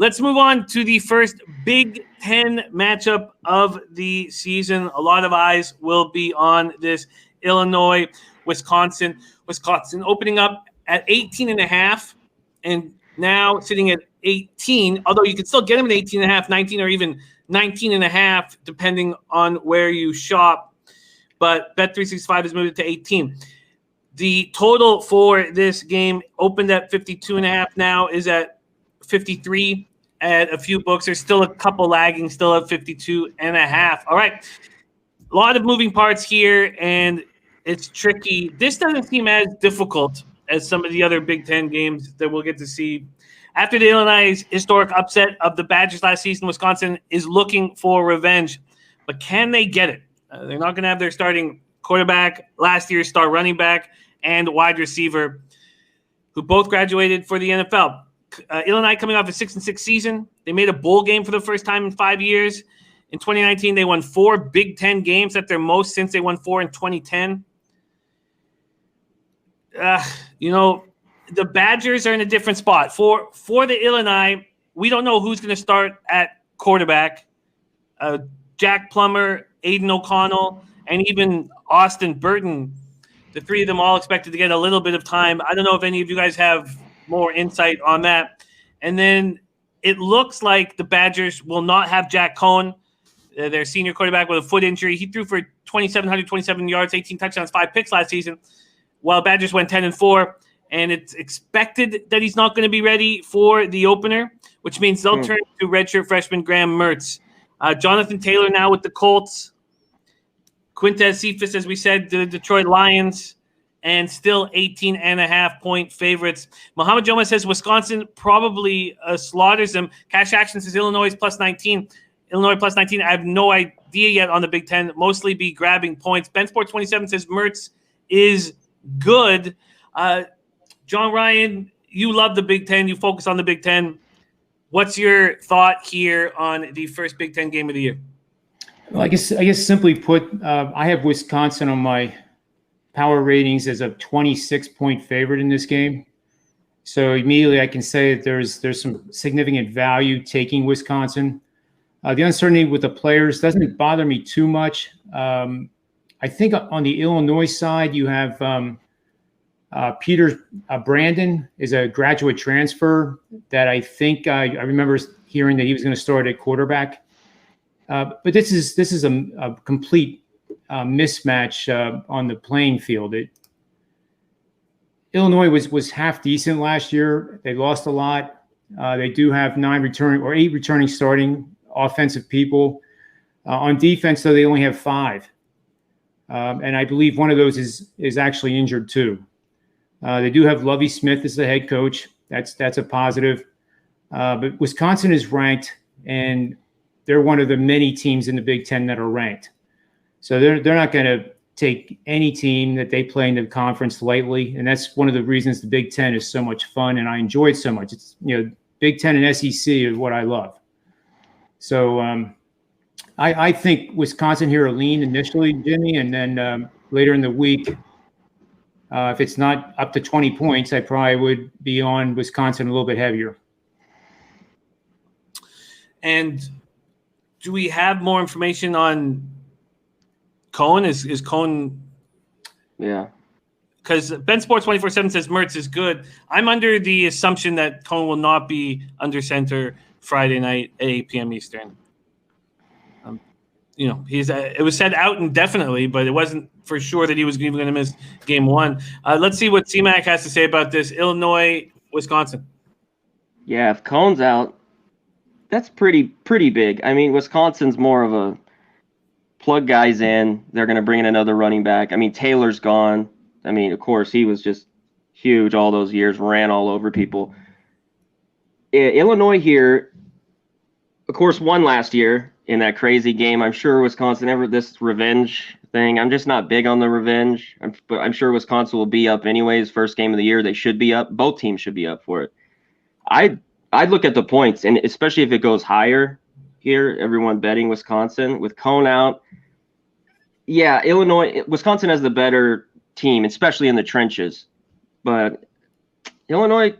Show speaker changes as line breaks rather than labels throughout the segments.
Let's move on to the first Big Ten matchup of the season. A lot of eyes will be on this Illinois, Wisconsin. Wisconsin opening up at 18.5 and now sitting at 18, although you can still get them at 18.5, 19, or even 19.5, depending on where you shop. But Bet365 has moved it to 18. The total for this game opened at 52.5, now is at 53 at a few books. There's still a couple lagging, still at 52.5. All right. A lot of moving parts here, and it's tricky. This doesn't seem as difficult as some of the other Big Ten games that we'll get to see. After the Illinois' historic upset of the Badgers last season, Wisconsin is looking for revenge. But can they get it? They're not going to have their starting quarterback, last year's star running back, and wide receiver, who both graduated for the NFL. Illinois coming off a 6-6 season. They made a bowl game for the first time in 5 years. In 2019, they won 4 Big Ten games. That's their most since they won 4 in 2010. The Badgers are in a different spot. For the Illinois, we don't know who's going to start at quarterback. Jack Plummer, Aiden O'Connell, and even Austin Burton. The three of them all expected to get a little bit of time. I don't know if any of you guys have more insight on that. And then it looks like the Badgers will not have Jack Cohn, their senior quarterback, with a foot injury. He threw for 2,727 yards, 18 touchdowns, 5 picks last season, while Badgers went 10-4. And it's expected that he's not going to be ready for the opener, which means they'll turn to redshirt freshman Graham Mertz. Jonathan Taylor now with the Colts. Quintez Cephas, as we said, the Detroit Lions, and still 18.5-point favorites. Muhammad Joma says Wisconsin probably slaughters them. Cash Action says Illinois plus 19. Illinois plus 19. I have no idea yet on the Big Ten. Mostly be grabbing points. BenSport 27 says Mertz is good. John Ryan, you love the Big Ten. You focus on the Big Ten. What's your thought here on the first Big Ten game of the year?
Well, I guess simply put, I have Wisconsin on my power ratings as a 26-point favorite in this game. So immediately I can say that there's some significant value taking Wisconsin. The uncertainty with the players doesn't bother me too much. I think on the Illinois side, you have Peter Brandon is a graduate transfer that I think I remember hearing that he was going to start at quarterback. But this is a complete mismatch on the playing field. Illinois was half decent last year. They lost a lot. They do have 8 returning starting offensive people. On defense, though, they only have 5. And I believe one of those is actually injured too. They do have Lovie Smith as the head coach. That's a positive. But Wisconsin is ranked, and they're one of the many teams in the Big Ten that are ranked. So they're not going to take any team that they play in the conference lightly, and that's one of the reasons the Big Ten is so much fun, and I enjoy it so much. It's Big Ten and SEC is what I love. So I think Wisconsin here are lean initially, Jimmy, and then later in the week, if it's not up to 20 points, I probably would be on Wisconsin a little bit heavier.
And do we have more information on Cohen? Is Cohen?
Yeah.
Because BenSport 24/7 says Mertz is good. I'm under the assumption that Cohen will not be under center Friday night at 8 p.m. Eastern. It was said out indefinitely, but it wasn't for sure that he was even going to miss game 1. Let's see what CMac has to say about this. Illinois, Wisconsin.
Yeah, if Cohen's out, that's pretty big. I mean, Wisconsin's more of a plug guys in. They're going to bring in another running back. I mean, Taylor's gone. I mean, of course, he was just huge all those years, ran all over people. Illinois here, of course, won last year in that crazy game. I'm sure Wisconsin this revenge thing. I'm just not big on the revenge. But I'm sure Wisconsin will be up anyways. First game of the year, they should be up. Both teams should be up for it. I'd look at the points, and especially if it goes higher here, everyone betting Wisconsin. With Cone out, yeah, Wisconsin has the better team, especially in the trenches. But Illinois,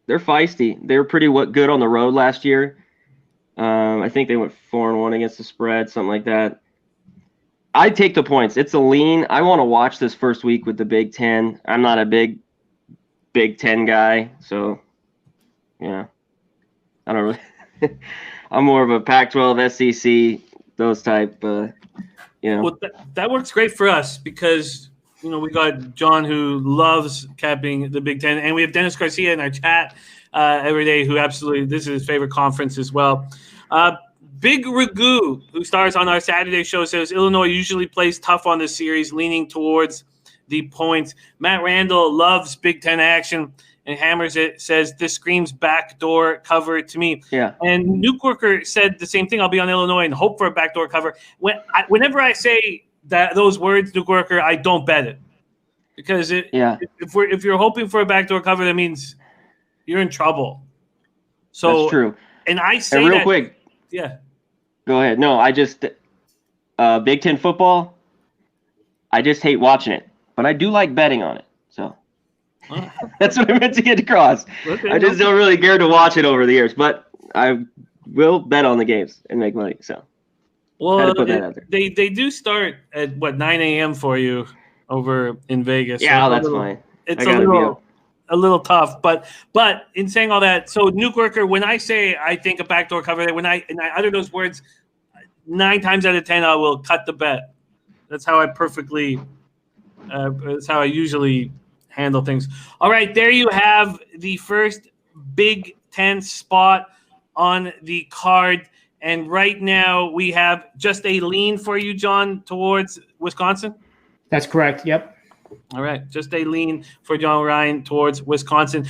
they're feisty. They were pretty good on the road last year. I think they went 4-1 against the spread, something like that. I take the points. It's a lean. I want to watch this first week with the Big Ten. I'm not a big Big Ten guy, so yeah, I don't really. I'm more of a Pac-12, SEC, those type.
Well, that works great for us because we got John who loves capping the Big Ten, and we have Dennis Garcia in our chat every day who absolutely this is his favorite conference as well. Big Ragu, who stars on our Saturday show, says Illinois usually plays tough on this series, leaning towards the points. Matt Randall loves Big Ten action and hammers it, says this screams backdoor cover to me.
Yeah.
And Newkirker said the same thing. I'll be on Illinois and hope for a backdoor cover. Whenever I say those words, Newkirker, I don't bet it. Because if you're hoping for a backdoor cover, that means you're in trouble. So
that's true.
And I say
real quick.
Yeah.
Go ahead. No, I just Big Ten football. I just hate watching it, but I do like betting on it. So that's what I meant to get across. Okay, I just don't really care to watch it over the years, but I will bet on the games and make money. So, had to put that out there.
They do start at 9 a.m. for you over in Vegas.
Yeah, so that's fine.
It's a little tough, but in saying all that, so Newkirker, when I say I think a backdoor cover, when I utter those words, 9 times out of 10 I will cut the bet. That's how I that's how I usually handle things. All right, there you have the first Big Ten spot on the card, and right now we have just a lean for you, John, towards Wisconsin.
That's correct. Yep.
All right, just a lean for John Ryan towards Wisconsin.